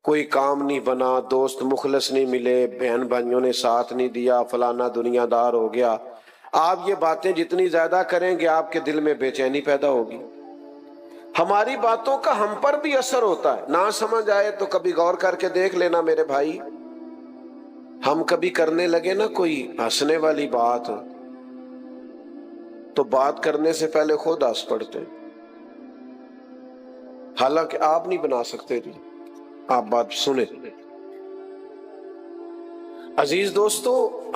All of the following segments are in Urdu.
کوئی کام نہیں بنا، دوست مخلص نہیں ملے، بہن بھائیوں نے ساتھ نہیں دیا، فلانا دنیا دار ہو گیا، آپ یہ باتیں جتنی زیادہ کریں گے آپ کے دل میں بے چینی پیدا ہوگی۔ ہماری باتوں کا ہم پر بھی اثر ہوتا ہے، نہ سمجھ آئے تو کبھی غور کر کے دیکھ لینا میرے بھائی، ہم کبھی کرنے لگے نا کوئی ہنسنے والی بات تو بات کرنے سے پہلے خود ہنس پڑتے، حالانکہ آپ نہیں بنا سکتے تھے، آپ بات سنیں۔ عزیز دوستو،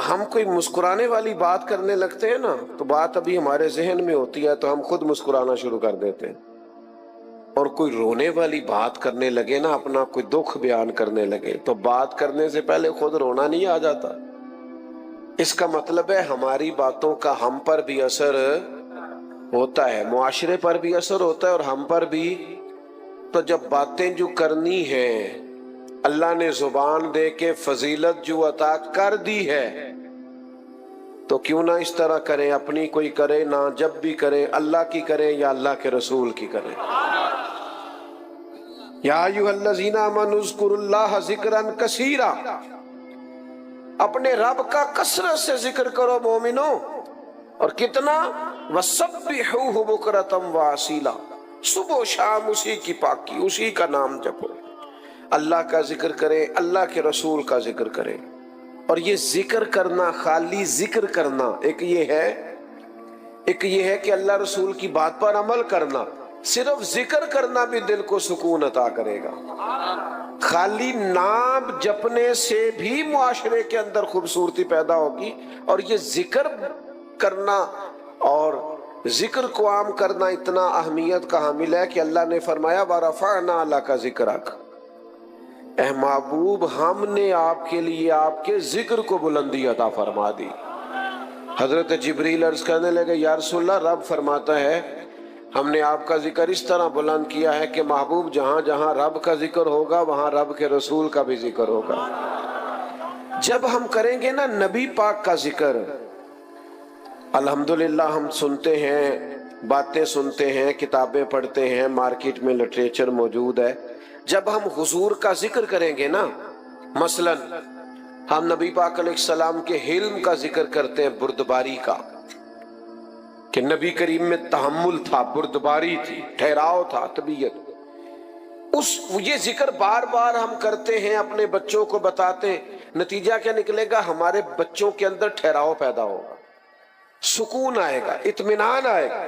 ہم کوئی مسکرانے والی بات کرنے لگتے ہیں نا تو بات ابھی ہمارے ذہن میں ہوتی ہے تو ہم خود مسکرانا شروع کر دیتے ہیں، اور کوئی رونے والی بات کرنے لگے نا، اپنا کوئی دکھ بیان کرنے لگے تو بات کرنے سے پہلے خود رونا نہیں آ جاتا؟ اس کا مطلب ہے ہماری باتوں کا ہم پر بھی اثر ہوتا ہے، معاشرے پر بھی اثر ہوتا ہے اور ہم پر بھی۔ تو جب باتیں جو کرنی ہیں اللہ نے زبان دے کے فضیلت جو عطا کر دی ہے تو کیوں نہ اس طرح کریں، اپنی کوئی کرے نہ، جب بھی کریں اللہ کی کریں یا اللہ کے رسول کی کریں۔ یا ایھا الذین آمنوا اذکروا اللہ ذکرا کثیرا، اپنے رب کا کثرت سے ذکر کرو مومنوں، اور کتنا؟ وَسَبِّحُوهُ بُکْرَةً وَأَصِیلًا، صبح و شام اسی کی پاکی، اسی کا نام جپو، اللہ کا ذکر کریں، اللہ کے رسول کا ذکر کریں۔ اور یہ ذکر کرنا، خالی ذکر کرنا، ایک یہ ہے کہ اللہ رسول کی بات پر عمل کرنا، صرف ذکر کرنا بھی دل کو سکون عطا کرے گا۔ خالی نام جپنے سے بھی معاشرے کے اندر خوبصورتی پیدا ہوگی، اور یہ ذکر کرنا اور ذکر کو عام کرنا اتنا اہمیت کا حامل ہے کہ اللہ نے فرمایا وَرَفَعْنَا لَكَ ذِكْرَكَ، اے محبوب ہم نے آپ کے لیے آپ کے ذکر کو بلندی عطا فرما دی۔ حضرت جبریل عرض کرنے لگے یا رسول اللہ، رب فرماتا ہے ہم نے آپ کا ذکر اس طرح بلند کیا ہے کہ محبوب جہاں جہاں رب کا ذکر ہوگا وہاں رب کے رسول کا بھی ذکر ہوگا۔ جب ہم کریں گے نا نبی پاک کا ذکر، الحمدللہ ہم سنتے ہیں، باتیں سنتے ہیں، کتابیں پڑھتے ہیں، مارکیٹ میں لٹریچر موجود ہے، جب ہم حضور کا ذکر کریں گے نا، مثلا ہم نبی پاک علیہ السلام کے حلم کا ذکر کرتے ہیں، بردباری کا، کہ نبی کریم میں تحمل تھا، بردباری تھی، ٹھہراؤ تھا، طبیعت، یہ ذکر بار بار ہم کرتے ہیں، اپنے بچوں کو بتاتے ہیں، نتیجہ کیا نکلے گا؟ ہمارے بچوں کے اندر ٹھہراؤ پیدا ہوگا، سکون آئے گا، اطمینان آئے گا۔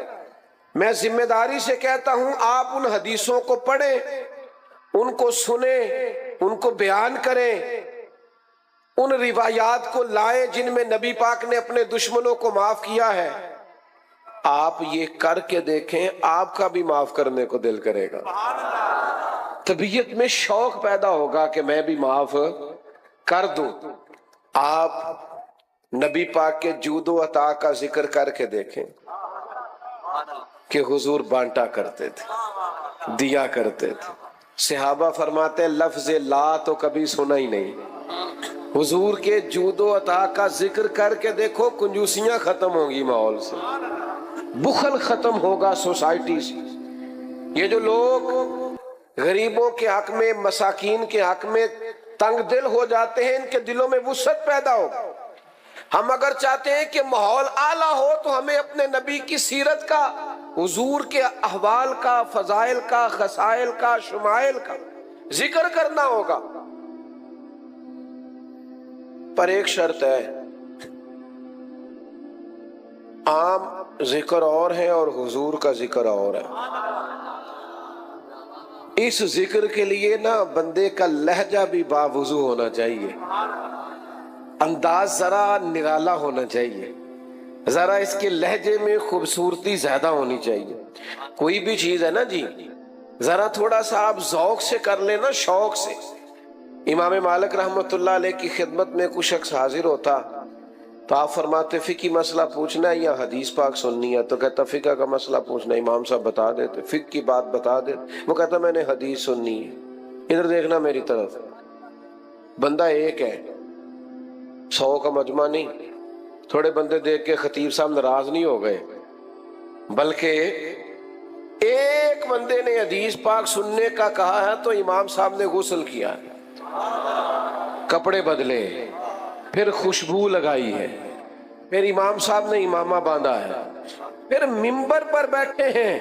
میں ذمہ داری سے کہتا ہوں آپ ان حدیثوں کو پڑھیں، ان کو سنیں، ان کو بیان کریں، ان روایات کو لائیں جن میں نبی پاک نے اپنے دشمنوں کو معاف کیا ہے۔ آپ یہ کر کے دیکھیں، آپ کا بھی معاف کرنے کو دل کرے گا، طبیعت میں شوق پیدا ہوگا کہ میں بھی معاف کر دوں۔ آپ نبی پاک کے جود و عطا کا ذکر کر کے دیکھیں کہ حضور بانٹا کرتے تھے، دیا کرتے تھے۔ صحابہ فرماتے ہیں لفظ لا تو کبھی سنا ہی نہیں۔ حضور کے جود و عطا کا ذکر کر کے دیکھو، کنجوسیاں ختم ہوں گی ماحول سے، بخل ختم ہوگا سوسائٹی سے۔ یہ جو لوگ غریبوں کے حق میں، مساکین کے حق میں تنگ دل ہو جاتے ہیں، ان کے دلوں میں وسعت پیدا ہو۔ ہم اگر چاہتے ہیں کہ ماحول اعلیٰ ہو تو ہمیں اپنے نبی کی سیرت کا، حضور کے احوال کا، فضائل کا، خصائل کا، شمائل کا ذکر کرنا ہوگا۔ پر ایک شرط ہے، عام ذکر اور ہے اور حضور کا ذکر اور ہے۔ اس ذکر کے لیے نا بندے کا لہجہ بھی باوضو ہونا چاہیے، انداز ذرا نرالا ہونا چاہیے، ذرا اس کے لہجے میں خوبصورتی زیادہ ہونی چاہیے۔ کوئی بھی چیز ہے نا جی، ذرا تھوڑا سا آپ ذوق سے کر لیں نا، شوق سے۔ امام مالک رحمۃ اللہ علیہ کی خدمت میں کوئی شخص حاضر ہوتا تو آپ فرماتے فقہی مسئلہ پوچھنا ہے یا حدیث پاک سننی ہے؟ تو کہتا فقہ کا مسئلہ پوچھنا ہے، امام صاحب بتا دیتے، فقہ کی بات بتا دیتے۔ وہ کہتا میں نے حدیث سننی ہے۔ ادھر دیکھنا میری طرف، بندہ ایک ہے، 100 کا مجمع نہیں۔ تھوڑے بندے دیکھ کے خطیب صاحب ناراض نہیں ہو گئے، بلکہ ایک بندے نے حدیث پاک سننے کا کہا ہے تو امام صاحب نے غسل کیا، کپڑے بدلے، پھر خوشبو لگائی ہے، پھر امام صاحب نے امامہ باندھا ہے، پھر ممبر پر بیٹھے ہیں،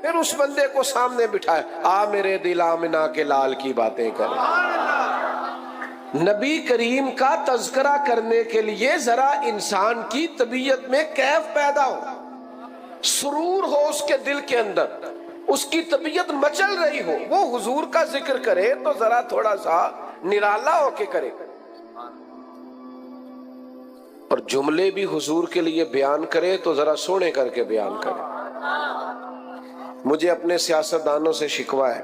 پھر اس بندے کو سامنے بٹھایا، آ میرے دل آمنہ کے لال کی باتیں کریں۔ نبی کریم کا تذکرہ کرنے کے لیے ذرا انسان کی طبیعت میں کیف پیدا ہو، سرور ہو اس کے دل کے اندر، اس کی طبیعت مچل رہی ہو، وہ حضور کا ذکر کرے تو ذرا تھوڑا سا نرالا ہو کے کرے، اور جملے بھی حضور کے لیے بیان کرے تو ذرا سونے کر کے بیان کرے۔ مجھے اپنے سیاستدانوں سے شکوہ ہے،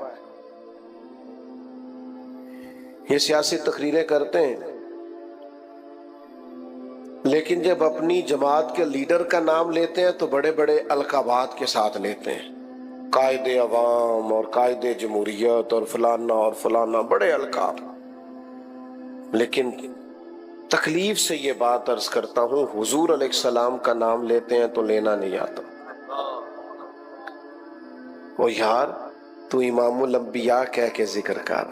یہ سیاسی تقریریں کرتے ہیں لیکن جب اپنی جماعت کے لیڈر کا نام لیتے ہیں تو بڑے بڑے القابات کے ساتھ لیتے ہیں، قائد عوام اور قائد جمہوریت اور فلانا بڑے القاب۔ لیکن تکلیف سے یہ بات عرض کرتا ہوں، حضور علیہ السلام کا نام لیتے ہیں تو لینا نہیں آتا۔ وہ یار تو امام الانبیاء کہہ کے ذکر کر،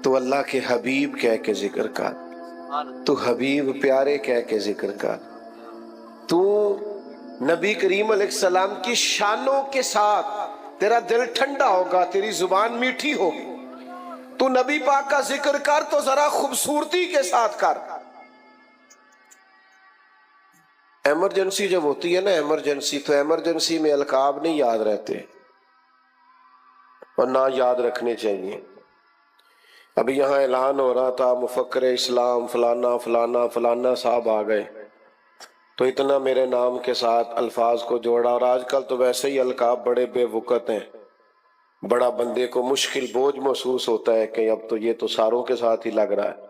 تو اللہ کے حبیب کہہ کے ذکر کر، تو حبیب پیارے کہہ کے ذکر کر، تو نبی کریم علیہ السلام کی شانوں کے ساتھ تیرا دل ٹھنڈا ہوگا، تیری زبان میٹھی ہوگی، تو نبی پاک کا ذکر کر تو ذرا خوبصورتی کے ساتھ کر۔ ایمرجنسی جب ہوتی ہے نا، ایمرجنسی، تو ایمرجنسی میں القاب نہیں یاد رہتے اور نہ یاد رکھنے چاہیے۔ ابھی یہاں اعلان ہو رہا تھا مفکر اسلام فلانا صاحب آ گئے، تو اتنا میرے نام کے ساتھ الفاظ کو جوڑا، اور آج کل تو ویسے ہی القاب بڑے بے وقت ہیں، بڑا بندے کو مشکل بوجھ محسوس ہوتا ہے کہ اب تو یہ تو ساروں کے ساتھ ہی لگ رہا ہے،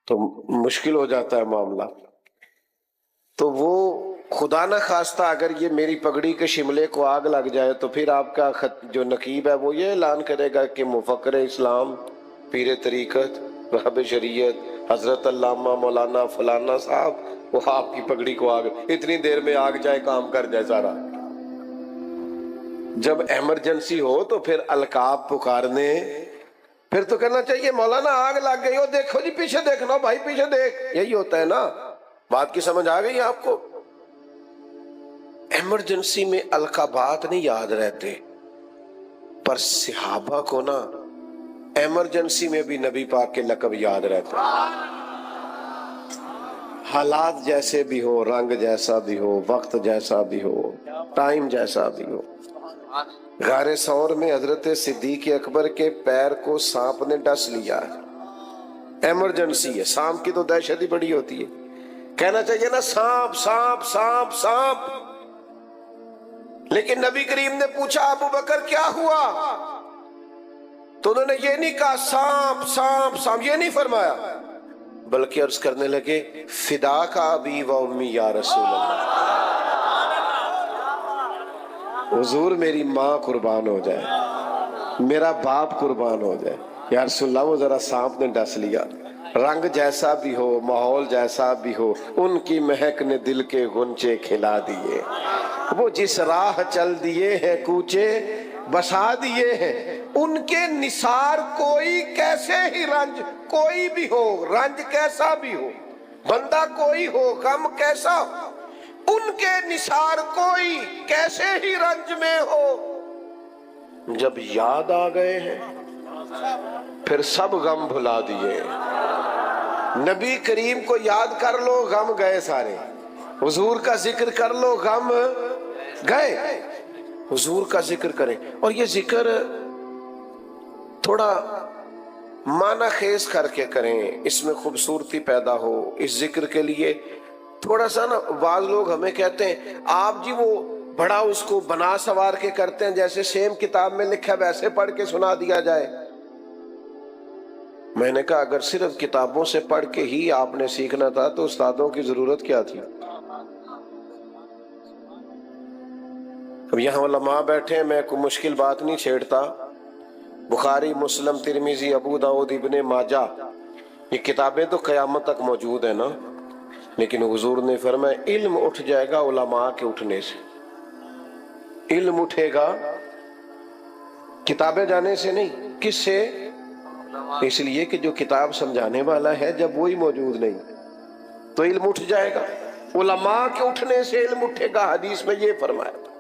تو مشکل ہو جاتا ہے معاملہ۔ تو وہ خدا نہ خواستہ اگر یہ میری پگڑی کے شملے کو آگ لگ جائے تو پھر آپ کا جو نقیب ہے وہ یہ اعلان کرے گا کہ مفکر اسلام، پیر طریقت، راہب شریعت، حضرت علامہ مولانا فلانا صاحب، وہ آپ کی پگڑی کو آگ، اتنی دیر میں آگ جائے کام کر جائے سارا۔ جب ایمرجنسی ہو تو پھر القاب پکارنے، پھر تو کہنا چاہیے مولانا آگ لگ گئی ہو، دیکھو جی پیچھے دیکھنا، بھائی پیچھے دیکھ، یہی ہوتا ہے نا۔ بات کی سمجھ آ گئی آپ کو؟ ایمرجنسی میں القابات نہیں یاد رہتے، پر صحابہ کو نا ایمرجنسی میں بھی نبی پاک کے لقب یاد رہتے، حالات جیسے بھی ہو، رنگ جیسا بھی ہو، وقت جیسا بھی ہو، ٹائم جیسا بھی ہو۔ غار ثور میں حضرت صدیق اکبر کے پیر کو سانپ نے ڈس لیا، ایمرجنسی ہے، سانپ کی تو دہشت ہی بڑی ہوتی ہے، کہنا چاہیے نا سانپ سانپ سانپ سانپ، لیکن نبی کریم نے پوچھا ابو بکر کیا ہوا، تو انہوں نے یہ نہیں کہا سانپ سانپ سانپ، یہ نہیں فرمایا، بلکہ عرض کرنے لگے فدا کا ابی و امی یا رسول اللہ، حضور میری ماں قربان ہو جائے، میرا باپ قربان ہو جائے، یا رسول اللہ وہ ذرا سانپ نے ڈس لیا، رنگ جیسا بھی ہو، ماحول جیسا بھی ہو، ان کی مہک نے دل کے غنچے کھلا دیے، وہ جس راہ چل دیے ہیں کوچے بسا دیے ہیں، ان کے نثار کوئی کیسے ہی رنج کوئی بھی ہو، رنج کیسا بھی ہو، بندہ کوئی ہو، غم کیسا ہو، ان کے نثار کوئی کیسے ہی رنج میں ہو، جب یاد آ گئے ہیں پھر سب غم بھلا دیے۔ نبی کریم کو یاد کر لو غم گئے سارے، حضور کا ذکر کر لو غم گئے، حضور کا ذکر کریں، اور یہ ذکر تھوڑا معنی خیز کر کے کریں، اس میں خوبصورتی پیدا ہو۔ اس ذکر کے لیے تھوڑا سا نا، بعض لوگ ہمیں کہتے ہیں آپ جی وہ بڑا اس کو بنا سوار کے کرتے ہیں، جیسے سیم کتاب میں لکھا ویسے پڑھ کے سنا دیا جائے۔ میں نے کہا اگر صرف کتابوں سے پڑھ کے ہی آپ نے سیکھنا تھا تو استادوں کی ضرورت کیا تھی؟ اب یہاں علماء بیٹھے ہیں، میں کوئی مشکل بات نہیں چھیڑتا، بخاری، مسلم، ترمذی، ابو داؤد، ابن ماجہ، یہ کتابیں تو قیامت تک موجود ہیں نا، لیکن حضور نے فرمایا علم اٹھ جائے گا علماء کے اٹھنے سے، علم اٹھے گا کتابیں جانے سے نہیں، کس سے؟ اس لیے کہ جو کتاب سمجھانے والا ہے جب وہی موجود نہیں تو علم اٹھ جائے گا۔ علماء کے اٹھنے سے علم اٹھے گا، حدیث میں یہ فرمایا تھا۔